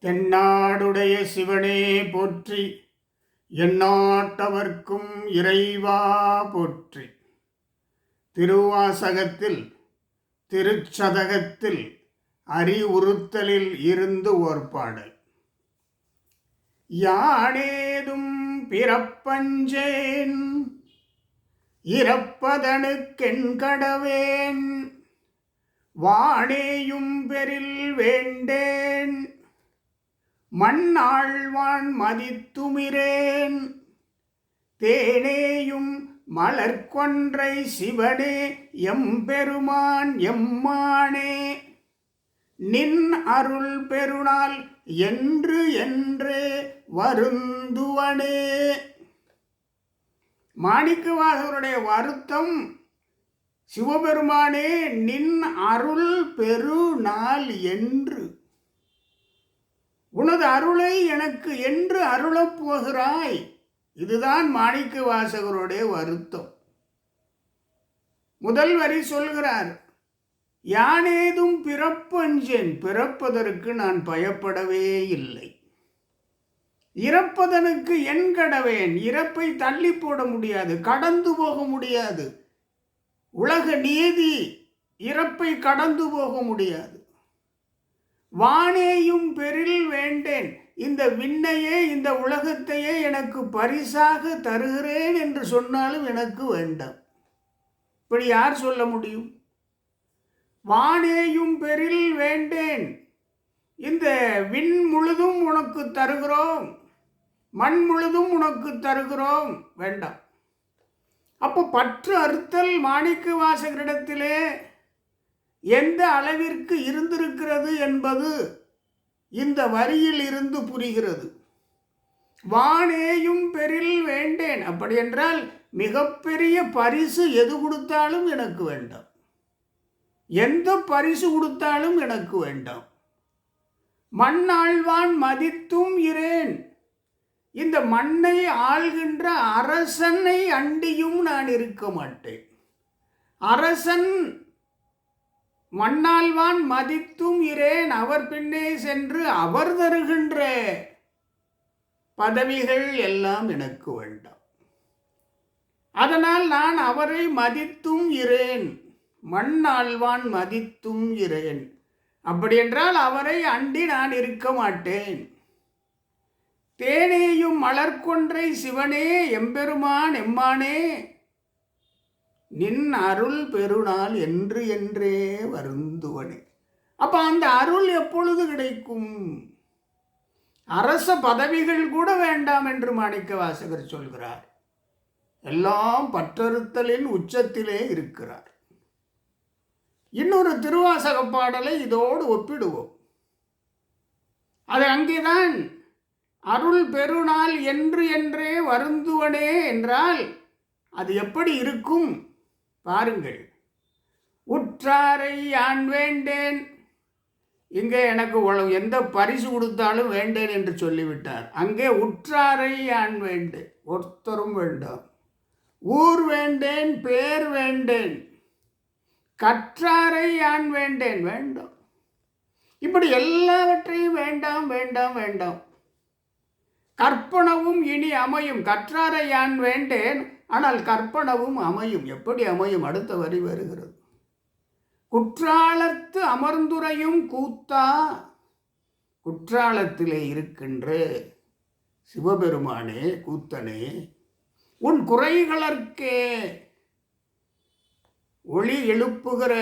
தென்னாடுடைய சிவனே போற்றி, எந்நாட்டவர்க்கும் இறைவா போற்றி. திருவாசகத்தில் திருச்சதகத்தில் அறிவுறுத்தலில் இருந்து ஓர் பாடல். யானேதும் பிறப்பஞ்சேன், இறப்பதனுக்கென் கடவேன், வானேயும் பெரில் வேண்டேன், மண்ணாழ்வான் மதித்துமிரேன், தேனேயும் மலர்கொன்றை சிவனே எம்பெருமான் எம்மானே, நின் அருள் பெருநாள் என்று என்றே வருந்துவனே. மாணிக்கவாசகருடைய வருத்தம், சிவபெருமானே நின் அருள் பெருநாள் என்று, உனது அருளை எனக்கு என்று அருளப் போகிறாய். இதுதான் மாணிக்கவாசகருடைய வருத்தம். முதல் வரி சொல்கிறார், யானேதும் பிறப்பஞ்சேன், பிறப்பதற்கு நான் பயப்படவே இல்லை. இறப்பதனுக்கு என் கடவேன், இறப்பை தள்ளி போட முடியாது, கடந்து போக முடியாது. உலக நீதி இறப்பை கடந்து போக முடியாது. வானேயும் பெரில் வேண்டேன், இந்த விண்ணையே இந்த உலகத்தையே எனக்கு பரிசாக தருகிறேன் என்று சொன்னாலும் எனக்கு வேண்டாம். இப்படி யார் சொல்ல முடியும்? வானேயும் பெரில் வேண்டேன், இந்த விண் முழுதும் உனக்கு தருகிறோம், மண் முழுதும் உனக்கு தருகிறோம், வேண்டாம். அப்போ பற்று அறுத்தல் மாணிக்கவாசகரிடத்திலே எந்த அளவிற்கு இருந்திருக்கிறது என்பது இந்த வரியில் இருந்து புரிகிறது. வானேயும் பெரில் வேண்டேன், அப்படி என்றால் மிகப்பெரிய பரிசு எது கொடுத்தாலும் எனக்கு வேண்டாம், எந்த பரிசு கொடுத்தாலும் எனக்கு வேண்டாம். மண்ணாழ்வான் மதித்தும் இரேன், இந்த மண்ணை ஆள்கின்ற அரசனை அண்டியும் நான் இருக்க மாட்டேன். அரசன் மண்ணாழ்வான் மதித்தும் இரேன், அவர் பின்னே சென்று அவர் தருகின்ற பதவிகள் எல்லாம் எனக்கு வேண்டாம். அதனால் நான் அவரை மதித்தும் இரேன், மண்ணாழ்வான் மதித்தும் இரேன். அப்படி என்றால் அவரை அண்டி நான் இருக்க மாட்டேன். தேனேயும் மலர்கொன்றை சிவனே எம்பெருமான் எம்மானே, நின் அருள் பெருநாள் என்று என்றே வருந்துவனே. அப்ப அந்த அருள் எப்பொழுது கிடைக்கும்? அரச பதவிகள் கூட வேண்டாம் என்று மாணிக்கவாசகர் சொல்கிறார். எல்லாம் பற்றறுத்தலின் உச்சத்திலே இருக்கிறார். இன்னொரு திருவாசக பாடலை இதோடு ஒப்பிடுவோம். அது அங்கேதான் அருள் பெருநாள் என்று என்றே வருந்துவனே என்றால் அது எப்படி இருக்கும் பாருங்கள். உற்றாரை யான் வேண்டேன், இங்கே எனக்கு எந்த பரிசு கொடுத்தாலும் வேண்டேன் என்று சொல்லிவிட்டார். அங்கே உற்றாரை யான் வேண்டேன், ஒருத்தரும் வேண்டாம். ஊர் வேண்டேன், பேர் வேண்டேன், கற்றாரை யான் வேண்டேன், வேண்டாம். இப்படி எல்லாவற்றையும் வேண்டாம் வேண்டாம் வேண்டாம். கற்பனவும் இனி அமையும், கற்றாரை யான் வேண்டேன், ஆனால் கற்பனவும் அமையும். எப்படி அமையும்? அடுத்த வரி வருகிறது. குற்றாலத்து அமர்ந்துரையும் கூத்தா, குற்றாலத்திலே இருக்கின்ற சிவபெருமானே கூத்தனே, உன் குறைகளற்கே ஒளி எழுப்புகிற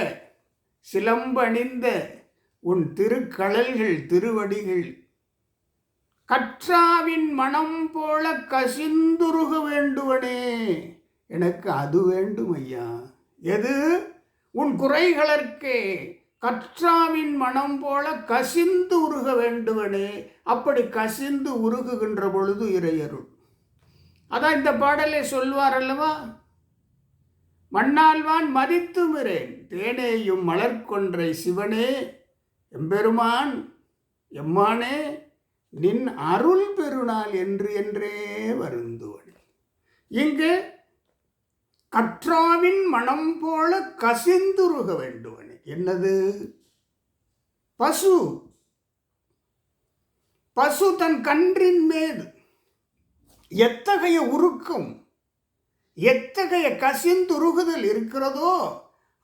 சிலம்பணிந்த உன் திருக்கழல்கள் திருவடிகள் கற்றாவின் மனம் போல கசிந்துருக வேண்டுவனே, எனக்கு அது வேண்டும் ஐயா. எது? உன் குறைகளற்கே கற்றாவின் மனம் போல கசிந்து உருக வேண்டுவனே. அப்படி கசிந்து உருகுகின்ற பொழுது இறையருள். அதான் இந்த பாடலை சொல்வார் அல்லவா, மண்ணாழ்வான் மதித்துமிரேன், தேனேயும் மலர்கொன்றை சிவனே எம்பெருமான் எம்மானே, நின் அருள் பெருநாள் என்று என்றே வருந்துவனே. இங்கு கற்றாவின் மனம் போல கசிந்துருக வேண்டுவனே. என்னது? பசு. பசு தன் கன்றின் மீது எத்தகைய உருக்கம், எத்தகைய கசிந்துருகுதல் இருக்கிறதோ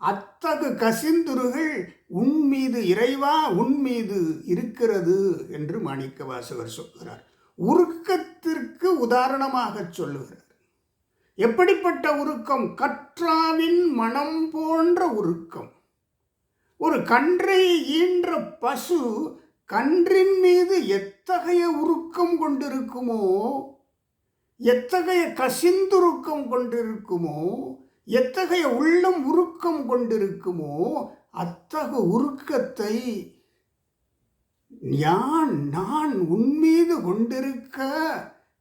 அத்தகு கசிந்துருகள் உன்மீது இறைவா உன்மீது இருக்கிறது என்று மாணிக்கவாசகர் சொல்கிறார். உருக்கத்திற்கு உதாரணமாக சொல்லுகிறார். எப்படிப்பட்ட உருக்கம்? கற்றாவின் மனம் போன்ற உருக்கம். ஒரு கன்றை ஈன்ற பசு கன்றின் மீது எத்தகைய உருக்கம் கொண்டிருக்குமோ, எத்தகைய கசிந்துருக்கம் கொண்டிருக்குமோ, எத்தகைய உள்ளம் உருக்கம் கொண்டிருக்குமோ அத்தகு உருக்கத்தை நான் உன்மீது கொண்டிருக்க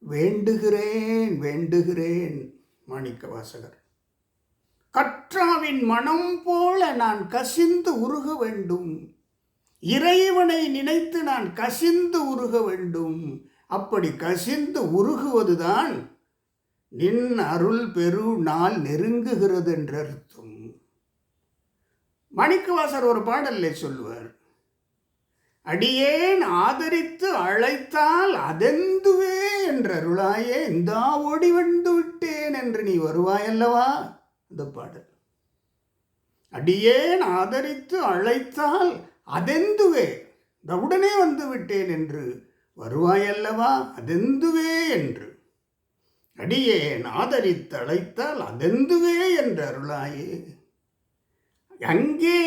வேண்டுகிறேன் வேண்டுகிறேன். மாணிக்கவாசகர், கற்றாவின் மனம் போல நான் கசிந்து உருக வேண்டும். இறைவனை நினைத்து நான் கசிந்து உருக வேண்டும். அப்படி கசிந்து உருகுவதுதான் நின் அருள் பெரு நாள் நெருங்குகிறது என்று அர்த்தம். மாணிக்கவாசகர் ஒரு பாடல்ல சொல்லுவார், அடியேன் ஆதரித்து அழைத்தால் அதெந்துவே என்ற அருளாயே இந்தா ஓடி வந்து விட்டேன் என்று நீ வருவாயல்லவா. அந்த பாடல், அடியேன் ஆதரித்து அழைத்தால் அதெந்துவே, உடனே வந்து விட்டேன் என்று வருவாயல்லவா, அதெந்துவே என்று. அடியேன் ஆதரித்து அழைத்தால் அதெந்துவே என்ற அருளாயே. அங்கே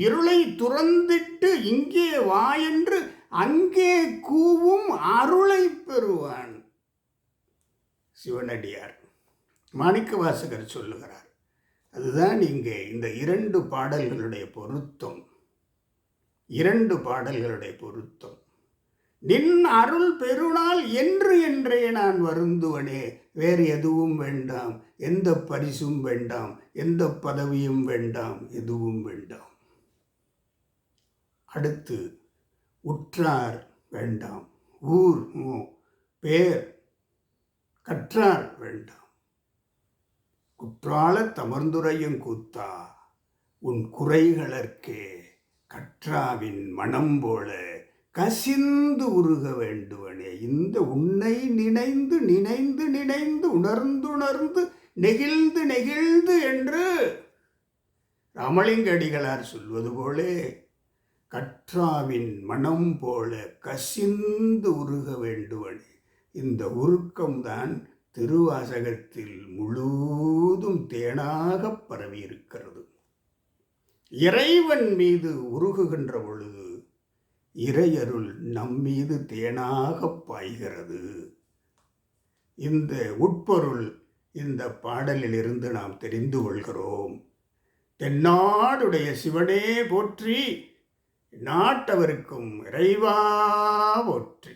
இருளை துறந்திட்டு இங்கே வா என்று அங்கே கூவும் அருளை பெறுவான் சிவனடியார். மாணிக்கவாசகர் சொல்லுகிறார். அதுதான் இங்கே இந்த இரண்டு பாடல்களுடைய பொருத்தம். இரண்டு பாடல்களுடைய பொருத்தம். நின் அருள் பெருநாள் என்று என்றே நான் வருந்துவனே, வேறு எதுவும் வேண்டாம், எந்த பரிசும் வேண்டாம், எந்த பதவியும் வேண்டாம், எதுவும் வேண்டாம். அடுத்து உற்றார் வேண்டாம், ஊர் பேர் கற்றார் வேண்டாம். குற்றால தமர்ந்துரையும் கூத்தா உன் குறைகளற்கே கற்றாவின் மனம் போல கசிந்து உருக வேண்டுவனே. இந்த உன்னை நினைந்து நினைந்து நினைந்து உணர்ந்துணர்ந்து நெகிழ்ந்து நெகிழ்ந்து என்று ராமலிங்க அடிகளார் சொல்வது போலே கற்றாவின் மனம் போல கசிந்து உருக வேண்டுவனே. இந்த உருக்கம்தான் திருவாசகத்தில் முழுதும் தேனாக பரவியிருக்கிறது. இறைவன் மீது உருகுகின்ற பொழுது இறையருள் நம்மீது தேனாக பாய்கிறது. இந்த உட்பொருள் இந்த பாடலிலிருந்து நாம் தெரிந்து கொள்கிறோம். தென்னாடுடைய சிவனே போற்றி, நாட்டவருக்கும் இறைவா போற்றி.